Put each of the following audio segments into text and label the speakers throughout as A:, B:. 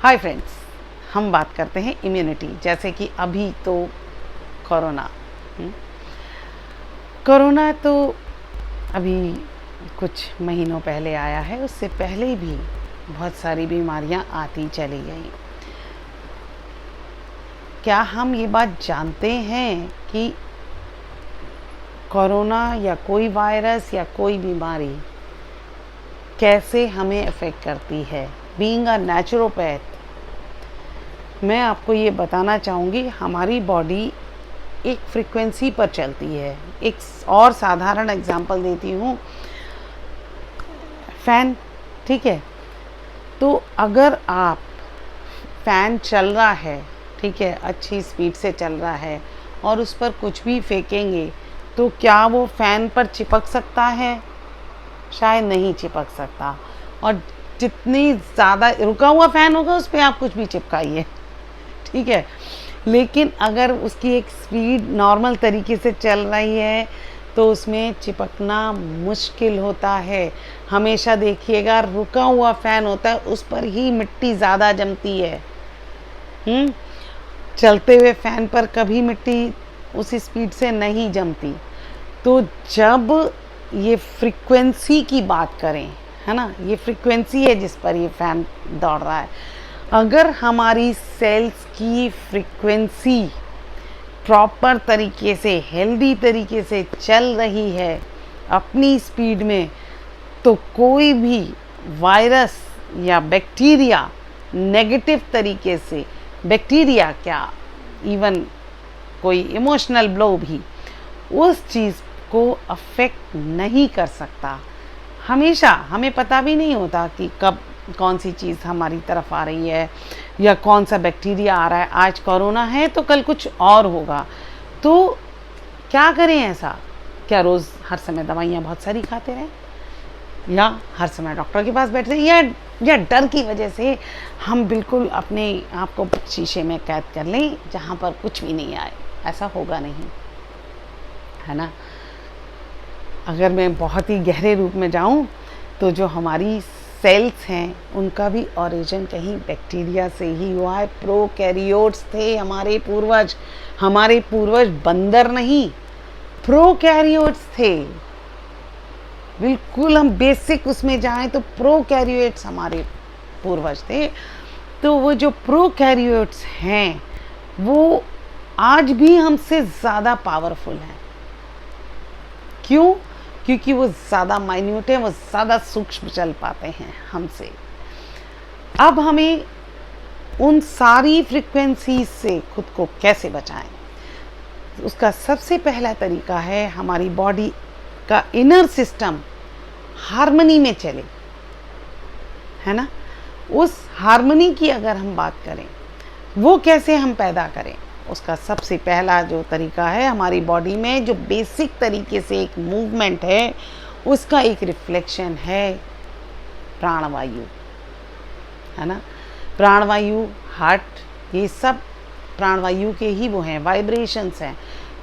A: Hi friends, हम बात करते हैं इम्यूनिटी। जैसे कि अभी तो कोरोना कोरोना तो अभी कुछ महीनों पहले आया है। उससे पहले भी बहुत सारी बीमारियां आती चली गई। क्या हम ये बात जानते हैं कि कोरोना या कोई वायरस या कोई बीमारी कैसे हमें अफेक्ट करती है? बीइंग अ नेचुरोपैथ, मैं आपको ये बताना चाहूँगी, हमारी बॉडी एक फ्रीक्वेंसी पर चलती है। एक और साधारण एग्जांपल देती हूँ, फ़ैन, ठीक है? तो अगर आप फ़ैन चल रहा है, ठीक है, अच्छी स्पीड से चल रहा है और उस पर कुछ भी फेंकेंगे तो क्या वो फ़ैन पर चिपक सकता है? शायद नहीं चिपक सकता। और जितनी ज़्यादा रुका हुआ फ़ैन होगा उस पर आप कुछ भी चिपकाइए, ठीक है। लेकिन अगर उसकी एक स्पीड नॉर्मल तरीके से चल रही है तो उसमें चिपकना मुश्किल होता है। हमेशा देखिएगा, रुका हुआ फ़ैन होता है उस पर ही मिट्टी ज़्यादा जमती है। चलते हुए फ़ैन पर कभी मिट्टी उसी स्पीड से नहीं जमती। तो जब ये फ्रीक्वेंसी की बात करें, है ना, ये फ्रीक्वेंसी है जिस पर ये फ़ैन दौड़ रहा है। अगर हमारी सेल्स की फ्रीक्वेंसी प्रॉपर तरीके से, हेल्दी तरीके से चल रही है अपनी स्पीड में, तो कोई भी वायरस या बैक्टीरिया नेगेटिव तरीके से, बैक्टीरिया क्या, इवन कोई इमोशनल ब्लो भी उस चीज़ को अफेक्ट नहीं कर सकता। हमेशा हमें पता भी नहीं होता कि कब कौन सी चीज़ हमारी तरफ आ रही है या कौन सा बैक्टीरिया आ रहा है। आज कोरोना है तो कल कुछ और होगा। तो क्या करें ऐसा? क्या रोज़ हर समय दवाइयाँ बहुत सारी खाते रहें, या हर समय डॉक्टर के पास बैठे रहें, या डर की वजह से हम बिल्कुल अपने आप को शीशे में कैद कर लें जहाँ पर कुछ भी नहीं आए? ऐसा होगा नहीं, है ना। अगर मैं बहुत ही गहरे रूप में जाऊं तो जो हमारी सेल्स हैं उनका भी ओरिजिन कहीं बैक्टीरिया से ही हुआ है। प्रोकैरियोट्स थे हमारे पूर्वज। हमारे पूर्वज बंदर नहीं, प्रोकैरियोट्स थे। बिल्कुल हम बेसिक उसमें जाएं तो प्रोकैरियोट्स हमारे पूर्वज थे। तो वो जो प्रोकैरियोट्स हैं वो आज भी हमसे ज़्यादा पावरफुल हैं। क्यों? क्योंकि वो ज़्यादा माइन्यूट है, वो ज़्यादा सूक्ष्म चल पाते हैं हमसे। अब हमें उन सारी फ्रीक्वेंसी से खुद को कैसे बचाएं? उसका सबसे पहला तरीका है हमारी बॉडी का इनर सिस्टम हार्मनी में चले, है ना। उस हार्मनी की अगर हम बात करें, वो कैसे हम पैदा करें? उसका सबसे पहला जो तरीका है, हमारी बॉडी में जो बेसिक तरीके से एक मूवमेंट है उसका एक रिफ्लेक्शन है प्राणवायु, है ना। प्राणवायु, हार्ट, ये सब प्राणवायु के ही वो हैं, वाइब्रेशंस हैं।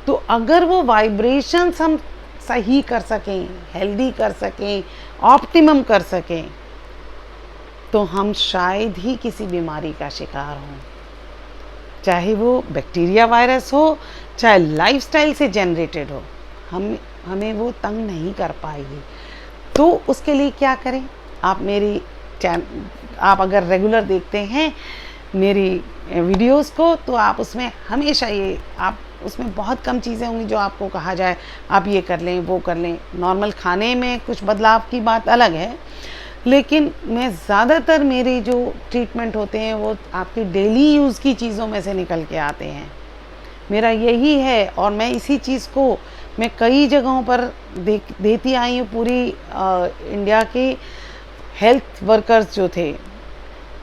A: तो अगर वो वाइब्रेशंस हम सही कर सकें, हेल्दी कर सकें, ऑप्टिमम कर सकें, तो हम शायद ही किसी बीमारी का शिकार हों। चाहे वो बैक्टीरिया वायरस हो, चाहे लाइफस्टाइल से जनरेटेड हो, हमें वो तंग नहीं कर पाएगी। तो उसके लिए क्या करें? आप अगर रेगुलर देखते हैं मेरी वीडियोस को तो आप उसमें हमेशा आप उसमें बहुत कम चीज़ें होंगी जो आपको कहा जाए आप ये कर लें, वो कर लें। नॉर्मल खाने में कुछ बदलाव की बात अलग है, लेकिन मैं ज़्यादातर मेरे जो ट्रीटमेंट होते हैं वो आपकी डेली यूज़ की चीज़ों में से निकल के आते हैं। मेरा यही है, और मैं इसी चीज़ को मैं कई जगहों पर देती आई हूँ। पूरी इंडिया के हेल्थ वर्कर्स जो थे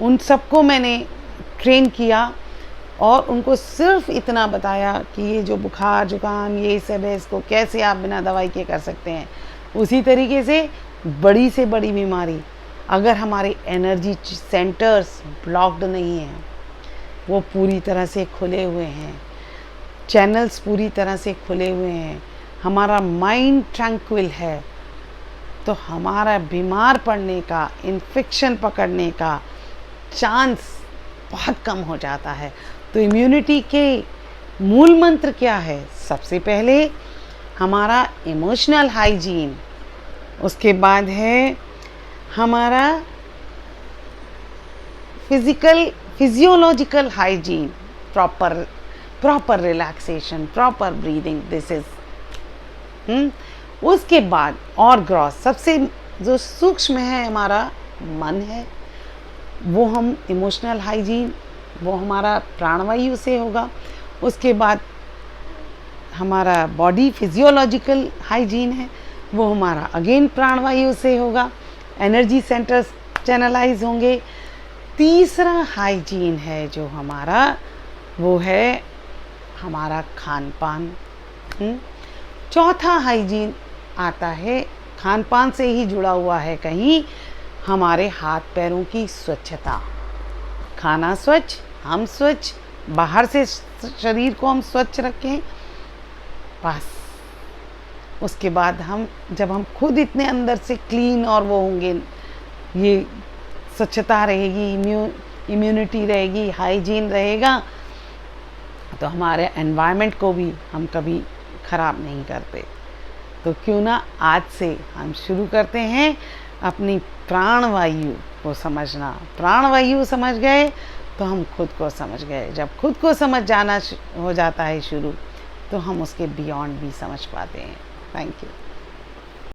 A: उन सबको मैंने ट्रेन किया और उनको सिर्फ इतना बताया कि ये जो बुखार जुकाम ये सब है, इसको कैसे आप बिना दवाई के कर सकते हैं। उसी तरीके से बड़ी से बड़ी बीमारी, अगर हमारे एनर्जी सेंटर्स ब्लॉक्ड नहीं हैं, वो पूरी तरह से खुले हुए हैं, चैनल्स पूरी तरह से खुले हुए हैं, हमारा माइंड ट्रैंक्विल है, तो हमारा बीमार पड़ने का, इन्फेक्शन पकड़ने का चांस बहुत कम हो जाता है। तो इम्यूनिटी के मूल मंत्र क्या है? सबसे पहले हमारा इमोशनल हाइजीन, उसके बाद है हमारा physiological hygiene, proper relaxation, proper breathing, this is उसके बाद और ग्रॉस सबसे जो सूक्ष्म है हमारा मन है, वो हम इमोशनल हाइजीन, वो हमारा प्राणवायु से होगा। उसके बाद हमारा बॉडी फिजियोलॉजिकल हाइजीन है, वो हमारा अगेन प्राणवायु से होगा, एनर्जी सेंटर्स चैनलाइज होंगे। तीसरा हाइजीन है जो हमारा, वो है हमारा खान पान। चौथा हाइजीन आता है, खान पान से ही जुड़ा हुआ है कहीं, हमारे हाथ पैरों की स्वच्छता, खाना स्वच्छ, हम स्वच्छ, बाहर से शरीर को हम स्वच्छ रखें बस। उसके बाद जब हम खुद इतने अंदर से क्लीन और वो होंगे, ये स्वच्छता रहेगी, इम्यूनिटी रहेगी, हाइजीन रहेगा, तो हमारे एनवायरनमेंट को भी हम कभी ख़राब नहीं करते। तो क्यों ना आज से हम शुरू करते हैं अपनी प्राणवायु को समझना। प्राणवायु समझ गए तो हम खुद को समझ गए। जब खुद को समझ जाना हो जाता है शुरू, तो हम उसके बियॉन्ड भी समझ पाते हैं। Thank you.